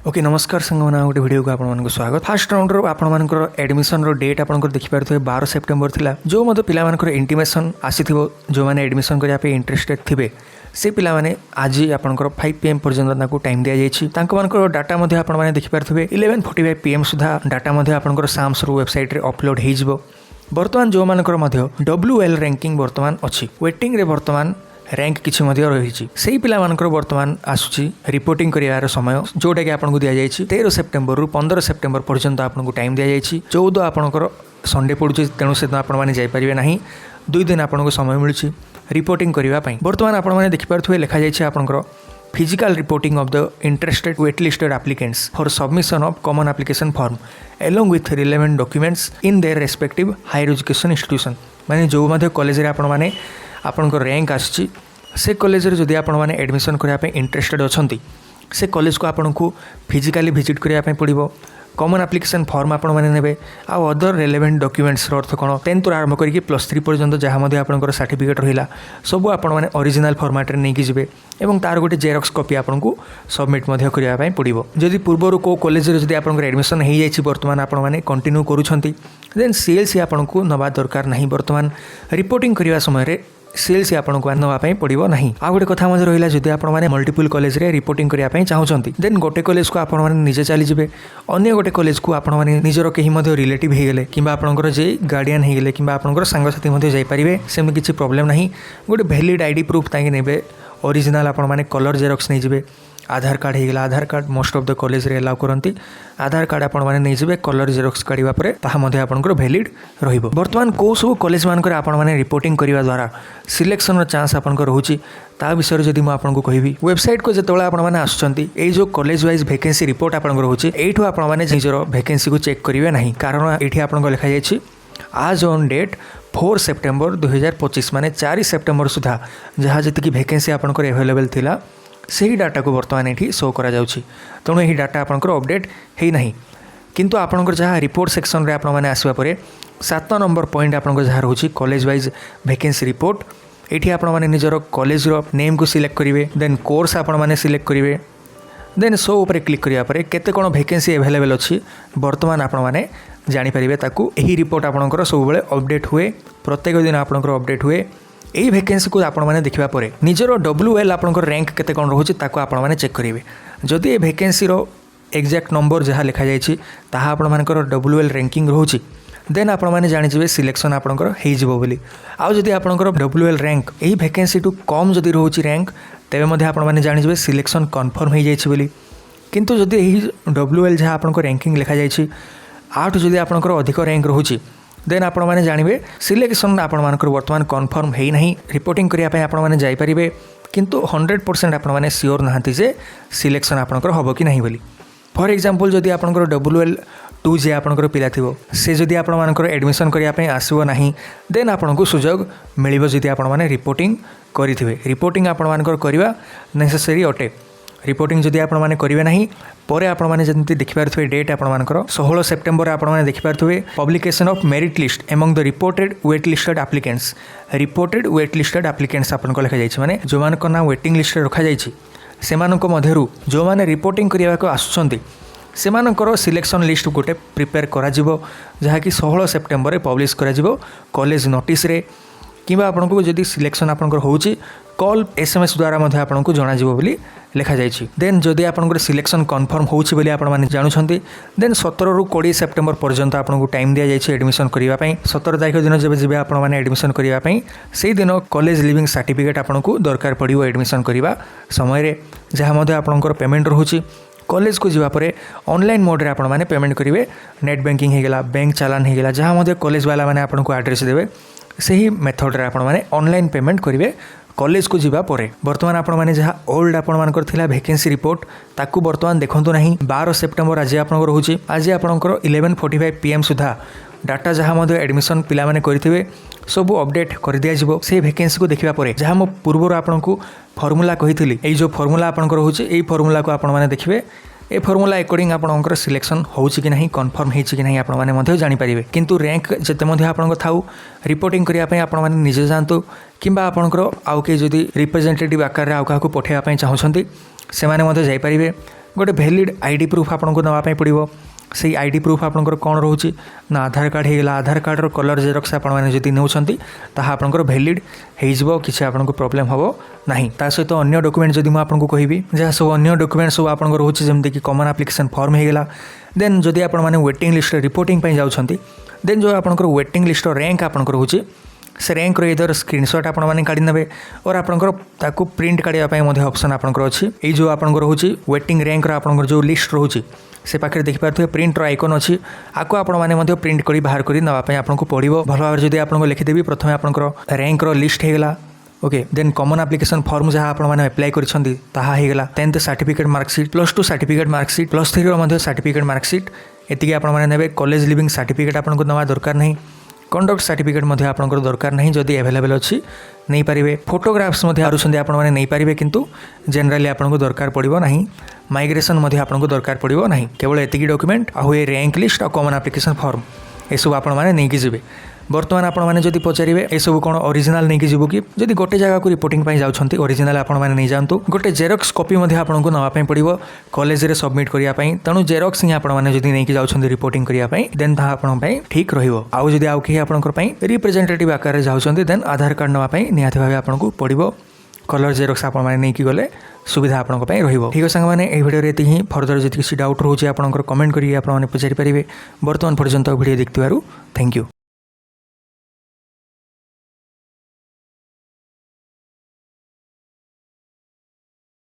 Okay नमस्कार सांगना गोटे वीडियो को आपको स्वागत। फास्ट राउंड आपर एडमिशन डेट आप देखिपे 12 सेप्टेम्बर थिला। जो मत पिलामानकर इंटीमेशन आसी जो मैंने एडमिशन करने इंटरेस्टेड थे से पिला माने आज आपंकर 5 PM पर्यटन टाइम दि जाइए। डाटा आपने देखिपे 11:45 PM सुधा डाटा आपंकर साम्स वेबसाइट अपलोड हो। बर्तमान जो मानकर WL रैंकिंग बर्तमान अच्छी वेटिंग रे बर्तमान रैंक किसी रही से पिला बर्तमान आसूची रिपोर्टिंग करार समय जोटा कि आपको दि जाए 13 सेप्टेम्बर रु 15 सेप्टेम्बर पर्यंत आपको टाइम दि जाए। 14 आपंकर संडे पड़ुची तेणु से आपने जापरें ना 2 दिन आपको समय मिलूँ रिपोर्टिंग करने। बर्तमान आपने देखिपे लिखा जाए आपंकर physical reporting of the interested wait listed applicants for submission of common application form along with relevant documents in their respective higher education institution. माने जो कॉलेज आपने आपंकर रैंक आसी से कॉलेज जदि आपने एडमिशन करने इंटरेस्टेड अच्छा से कॉलेज को आपन को फिजिकाली विजिट करने पड़ो। कॉमन एप्लिकेशन फॉर्म आप ने आउ अदर रेलेवेंट डॉक्यूमेंट्स अर्थ कौन 10th आरंभ करके +3 पर्यंत जहाँ आपंकर सर्टिफिकेट रहा सब आपने ओरिजिनल फॉर्मेट नहीं कि एवं तार गोटे जेरक्स कॉपी आपको सबमिट करने पड़ो। जदि पूर्वर को कॉलेज जदि आपंकर एडमिशन हो जाए बर्तमान आपने कंटिन्यू करुँच देन सीएलसी आपको नवा दरकार नहीं। बर्तमान रिपोर्टिंग करने समय सीएलसी आपको नापी पड़ो ना। आ गोटे कथा रहा जब आपने मल्टीपल कॉलेज रे रिपोर्टिंग करने चाहते देन गोटे कॉलेज को आपने निजे चलीजे अन्य गोटे कॉलेज को आपने निजर कहीं रिलेटिव होगले कि आपंकर जे गार्डियन होगले कि आपंकर सांगसाथी जापारे सेमती किसी प्रोब्लेम ना। गोटे वैलिड आईडी प्रूफ ताकि ओरिजिनल आपने कलर जेरक्स नहीं जाए। आधार कार्ड होगला Aadhaar card most of the college रे अलाउ करती आधार कार्ड आपने नहीं जाए कलर जेरक्स काढ़ा पर आपंकर वैलिड रहिबो। बर्तमान कौ सब कॉलेज मानकर आपने रिपोर्टिंग करने द्वारा सिलेक्शन चांस आपंकर रोचे ता विषय जब मुझे कहबी वेबसाइट को जिते आपने आसुँच जो कॉलेज वाइज वैकेंसी रिपोर्ट आपंकर रोचे यू आपने निजर वैकेंसी को चेक करेंगे ना कारण ये आपको लिखा जाए आज ऑन डेट 4 सेप्टेम्बर 2025 माने 4 सेप्टेम्बर सुधा जहाँ जी वैकेंसी आपंकर एवेलेबल थिला सही डाटा को बर्तमान ये शो करा जाउछि। तेणु यही डाटा आपंकर अपडेट है ना किंतु आपंकर जहाँ रिपोर्ट सेक्शन रे आपने आसवा पर 7 नंबर पॉइंट आपंकर जहाँ रोचे कॉलेज वाइज वैकेंसी रिपोर्ट ये आपने निजर कॉलेज नेम को सिलेक्ट करेंगे देन कोर्स आपने सिलेक्ट करेंगे देन शो उपर क्लिक करिया परे केते कोन वैकेंसी अवेलेबल अछि बर्तमान आपने जानीपारे ताकू यही रिपोर्ट आपंकर सब बेले अपडेट हुए प्रत्येक दिन आपंकर अपडेट हुए। यही वैकेंसी को आपने देखा पर निजर WL आपंकर रैंक केते कोन रोचे ताकू आपने चेक करेंगे। जदि ये वैकेंसी एक्जाक्ट नंबर जहाँ लिखा जाए ताहा आपंकर WL रैंकिंग रोचे देन आपने जानीजे सिलेक्शन आपंकर हो बोली। आउ जदि आपंकर WL रैंक यही वैकेंसी टू कम जदि रोचे रैंक तेबे आपने जानीजे सिलेक्शन कन्फर्म हो जाए बोली। किंतु जदि यही WL जहाँ आपंकर रैंकिंग लिखा जाए आठ जदि आपंकर अधिक रैंक रोचे देन आपने जानवे सिलेक्शन आपंकर बर्तमान कन्फर्म है ना। रिपोर्टिंग करने आपने जापारे किंतु 100% आपने सियोर नहांती जे सिलेक्शन आपंकर हम कि नहीं बोली। फॉर एग्जांपल जदि आपंकर WL2 जे आपंकर पिला थिबो से जदि आपंकर एडमिशन करने आसो ना देन आपको सुजोग मिल जदि आपने रिपोर्टिंग करेंगे। रिपोर्टिंग आपंकर करवा नेसेसरी अटे। रिपोर्टिंग जदि आपने करेंगे ना पर आपने जमी देखिपे डेट आपंकर 16 सेप्टेम्बर आपने देखिपे publication of merit list among the reported wait listed applicants. Reported wait listed applicants आपको लिखा जाए माने जो मान ना वेटिंग लिस्ट रखा जाए से मध्य जो मैंने रिपोर्टिंग करने को आसुँच सेमानकर सिलेक्शन लिस्ट गोटे प्रिपेयर करा जहाँकि 16 सेप्टेम्बर पब्लिश करा कॉलेज नोटिस रे कि आपको जदि सिलेक्शन आपंकर होची कॉल SMS द्वारा आपको जना बोली लिखा जाए। देन जदि आपंकर सिलेक्शन कन्फर्म होची बोली आपने जानुंट देन 17 रु 20 सेप्टेम्बर पर्यंत आपको टाइम दि जाए एडमिशन करने। 17 तारीख दिन जब जब आपने एडमिशन करने से दिन कॉलेज लिविंग सर्टिफिकेट आपको दरकार पड़ो एडमिशन करने समय जहाँ आपंकर पेमेंट रोचे कॉलेज को जावापर ऑनलाइन मोड रे आपने पेमेंट करेंगे। नेट बैंकिंग होगला बैंक चालान होगला जहाँ कॉलेज वाला मैंने आपको एड्रेस देवे से ही मेथड रे आपने ऑनलाइन पेमेंट करेंगे कॉलेज को जीवा परे। बर्तमान आपने जहाँ ओल्ड आपंकर थिला वैकेंसी रिपोर्ट ताकू बर्तमान देखंतु नहीं 12 सेप्टेम्बर आज आपंकर रोचे आज आपंकर 11:45 PM सुधा डाटा जहाँ एडमिशन पिला माने करिथिबे सब अपडेट कर दिया से वैकेंसी को देखा पर जहाँ मो पूर्वर आपको फर्मूला कही ये जो फर्मूला आपंकर रोचे यही फर्मूला को आपने देखिए ए फर्मूला अकॉर्डिंग आपंकर सिलेक्शन होची कि नहीं कन्फर्म होची कि नहीं आपने जानीपारे। किंतु रैंक जिते आपंकर थाउ रिपोर्टिंग करने आपने निजे जातु कि आपंकर आउ कई जदि रिप्रेजेंटेटिव आकार आउ क्या पठाइवाई चाहते से जापारे गोटे भैलिड आईडी प्रूफ आपको नापी पड़ो से आईडी प्रूफ आपंकर कौन रोचे ना आधार कार्ड होगा आधार कार्ड कलर जेरक्स आपड़ी नौकरी आपंकर भैलिड हो किसी आपको प्रोब्लेम हम ना ता सहित अन्य डॉक्यूमेंट जब मुझे कहबी जहाँ सब अन्य डॉक्यूमेंट सब आप रोचे जमीक कॉमन एप्लिकेशन फॉर्म होगा देन जदि आप वेटिंग लिस्ट रिपोर्टिंग जाऊँगी देन जो आपंकर वेटिंग लिस्ट रैंक आप रोचे से रैंक इधर स्क्रीनशॉट आप काढ़ी ने और आपंकर प्रिंट काढ़ापी ऑप्शन आपंकर अच्छी ये जो आपंकर रोचे वेटिंग रैंक आपंकर जो लिस्ट रोचे से पाखे देखिपे प्रिंटर आइकन अच्छी आपको आपने प्रिंट कर बाहर कर नापी आपको पड़ो भल भाव जब आपको लिखिदेवी प्रथम आपंकर रैंक लिस्ट होगा okay then common application form जहाँ आपने अप्लाई करछंती ताहा होगा 10th certificate marksheet +2 certificate marksheet +3 certificate marksheet एतिकी आपने नेबे कॉलेज लिविंग सर्टिफिकेट आपको नवा दरकार नहीं कंडक्ट सर्टिफिकेट आपंकर दरकार नहीं जदि अवेलेबल अच्छी नहीं पारे फोटोग्राफ्स आरुँच आपने नहीं पारे किंतु जनरली आपको दरकार पड़ो ना माइग्रेशन आपको दरकार पड़ो ना केवल एतिकी डॉक्यूमेंट आउ ये रैंक लिस्ट और कॉमन एप्लिकेशन फॉर्म एसबू आपने जी बर्तमान आपने जब पचारे ये सब कौन ओरिजिनल नहीं जीव कि जब गोटे जगह को रिपोर्टिंग जाऊँगी ओरिजिनल आपने नहीं जातु गोटे जेरक्स कॉपी आपको नापी पड़ो कॉलेज रे सबमिट करने तेणु जेरक्स ही आपने जब नहीं जाऊँगी रिपोर्टिंग करने देन ता आपंपाई ठीक रहा जब आउ कहीं आपंपाई रिप्रेजेंटेटिव आकार जाऊँगी देन आधार कार्ड नापी निहाती भाव आपको पड़ो कलर जेरक्स आप नहीं गले सुविधा आपंपाई ठीक है सांगने ये भिडियो ये ही फर्दर जी किसी डाउट रोचे आप कमेंट करेंगे आपने पचारि पारे बर्तमान पर्यंत भिडियो देखिथार थैंक यू।